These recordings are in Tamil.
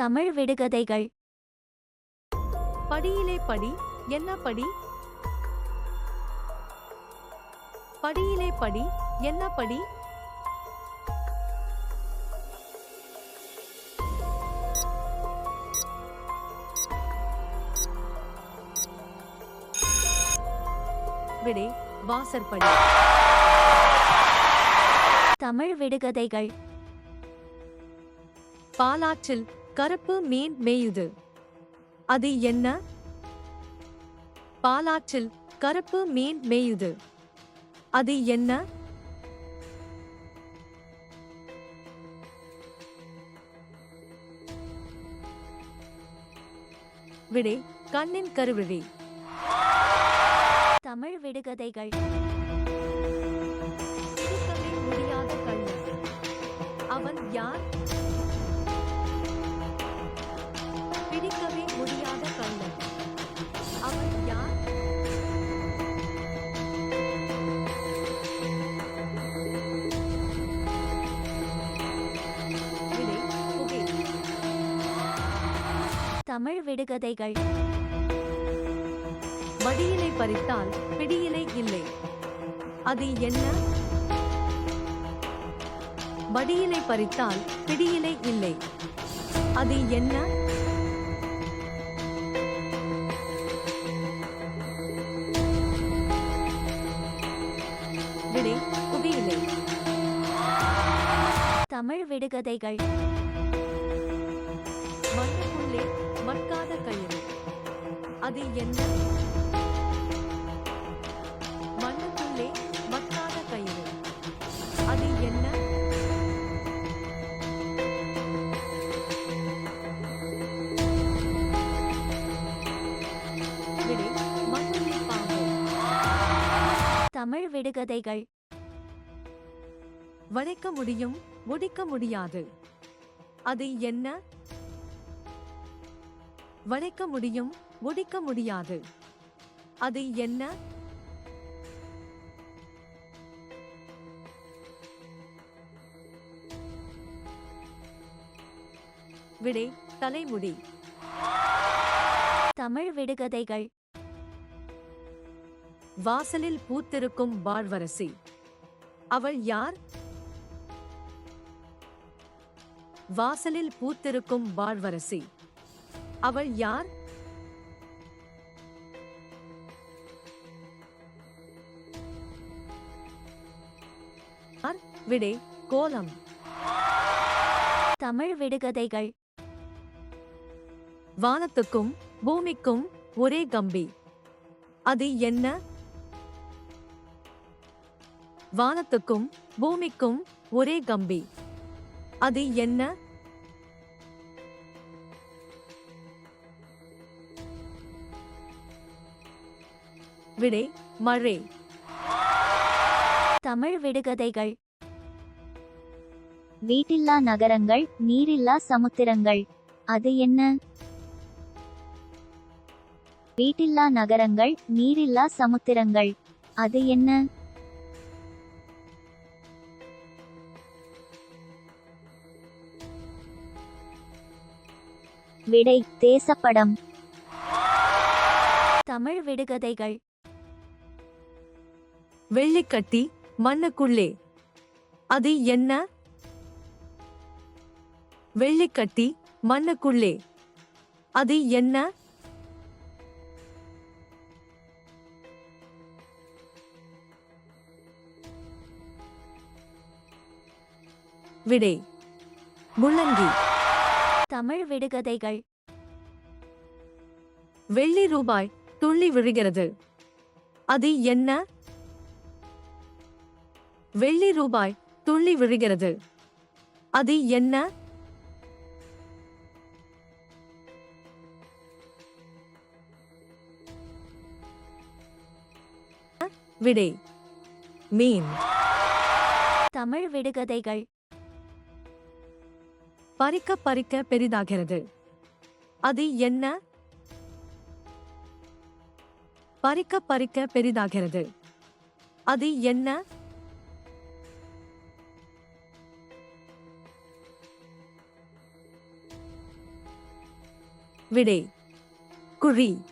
தமிழ் விடுகதைகள். படியிலே படி என்ன படி? படியிலே படி என்ன படி? விடை வாசற்படி. தமிழ் விடுகதைகள். பாலாற்றில் கருப்பு மீன் மேயுது. அது என்ன? பாலாற்றில் கருப்பு மீன் மேயுது. அது என்ன? விடை கண்ணின் கருவிழி. தமிழ் விடுகதைகள். பிடிக்கவே முடியாத கள்ளன். அவன் யார்? பிடிக்கவே முடியாத கள்ளன். அவன் யார்? விடை புகை. தமிழ் விடுகதைகள். மடியிலை பறித்தால் பிடியிலை இல்லை. அது என்ன? மடியிலை பறித்தால் பிடியிலை இல்லை. அது என்ன? விடை புகையிலை. தமிழ் விடுகதைகள். மண்ணுக்குள்ளே மட்காத கயிறு. அது என்ன? மண்ணுக்குள்ளே மட்காத கயிறு. அது என்ன? விடை மண்ணுள்ளி பாம்பு. தமிழ் விடுகதைகள். வளைக்க முடியும் முடிக்க முடியாது. அது என்ன? வளைக்க முடியும் முடிக்க முடியாது. அது என்ன? விடை தலைமுடி. தமிழ் விடுகதைகள். வாசலில் பூத்திருக்கும் வாழ்வரசி. அவள் யார்? வாசலில் பூத்திருக்கும் வாழ்வரசி. அவள் யார்? விடை கோலம். தமிழ் விடுகதைகள். வானத்துக்கும் பூமிக்கும் ஒரே கம்பி. அது என்ன? வானத்துக்கும் பூமிக்கும் ஒரே கம்பி. அது என்ன? விடை மழை. தமிழ் விடுகதைகள். வீட்டில்லா நகரங்கள், நீரில்லா சமுத்திரங்கள். அது என்ன? வீட்டில்லா நகரங்கள், நீரில்லா சமுத்திரங்கள். அது என்ன? விடை தேசப்படம். தமிழ் விடுகதைகள். வெள்ளிக்கட்டி மண்ணுக்குள்ளே. அது என்ன? வெள்ளிக்கட்டி மண்ணுக்குள்ளே. அது என்ன? விடை முள்ளங்கி. தமிழ் விடுகதைகள். வெள்ளி ரூபாய் துள்ளி விழுகிறது. அது என்ன? வெள்ளி ரூபாய் துள்ளி விழுகிறது. அது என்ன? விடை மீன். தமிழ் விடுகதைகள். பறிக்க பறிக்க பெரிதாகிறது. அது என்ன? பறிக்க பறிக்க பெரிதாகிறது. அது என்ன? விடை குழி.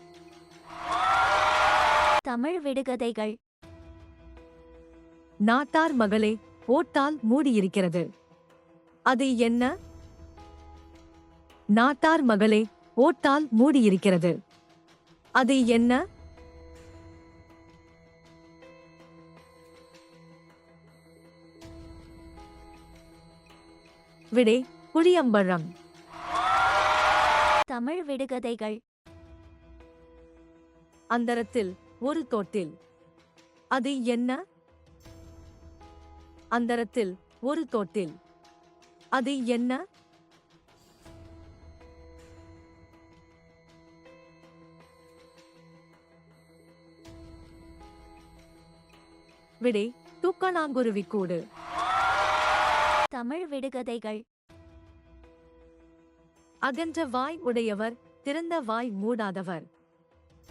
தமிழ் விடுகதைகள். நாட்டார் மகளே, ஓட்டால் மூடியிருக்கிறது. அது என்ன? நாட்டார் மகளே, ஓட்டால் மூடியிருக்கிறது. அது என்ன? விடை புளியம்பழம். தமிழ் விடுகதைகள். அந்தரத்தில் ஒரு தொட்டில். அது என்ன? அந்தரத்தில் ஒரு தொட்டில். அது என்ன? விடை தூக்கணாங்குருவி கூடு. தமிழ் விடுகதைகள். அகன்ற வாய் உடையவர், திறந்த வாய் மூடாதவர்.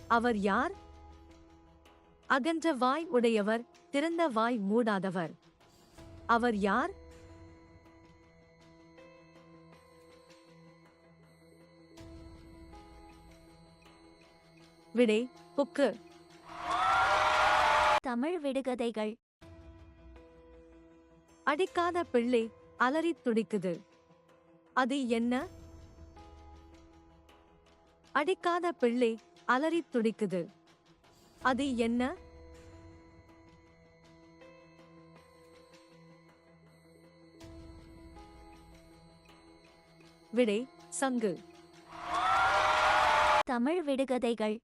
அவர் யார்? அகன்ற வாய் உடையவர், திறந்த வாய் மூடாதவர். அவர் யார்? விடை புக்கு. தமிழ் விடுகதைகள். அடிக்காத பிள்ளை அலறித் துடிக்குது. அது என்ன? அடிக்காத பிள்ளை அலறித் துடிக்குது. அது என்ன? விடை சங்கு. தமிழ் விடுகதைகள்.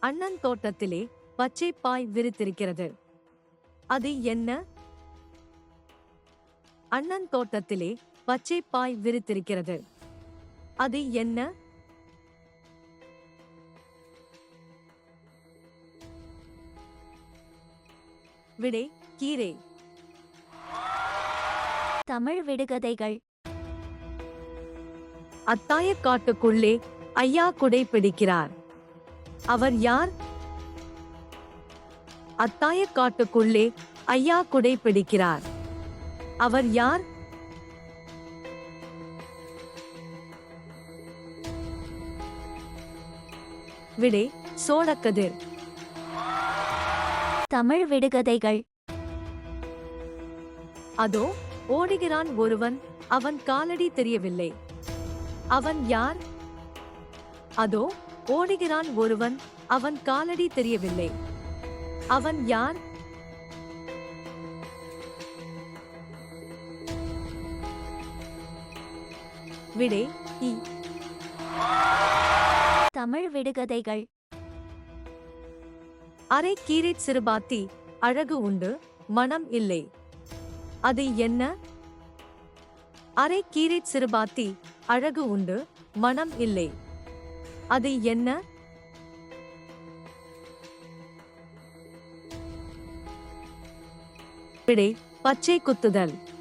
அண்ணன் தோட்டத்திலே பச்சை பாய் விரித்திருக்கிறது. அது என்ன? அண்ணன் தோட்டத்திலே பச்சை பாய் விரித்திருக்கிறது. அது என்ன? விடை கீரை. தமிழ் விடுகதைகள். அத்தாயக்காட்டுக்குள்ளே ஐயா குடை பிடிக்கிறார். அவர் யார்? அத்தாயக்காட்டுக்குள்ளே ஐயா குடை பிடிக்கிறார். அவர் யார்? விடை சோளக்கதிர். தமிழ் விடுகதைகள். அதோ ஓடுகிறான் ஒருவன், அவன் காலடி தெரியவில்லை. அவன் யார்? அதோ ஓடுகிறான் ஒருவன், அவன் காலடி தெரியவில்லை. அவன் யார்? விடை ஈ. தமிழ் விடுகதைகள். அரை கீரைச் சிறுபாத்தி, அழகு உண்டு, மனம் இல்லை. அது என்ன? அரை கீரைச் சிறுபாத்தி, அழகு உண்டு, மனம் இல்லை. அது என்ன? விடை பச்சை குத்துதல்.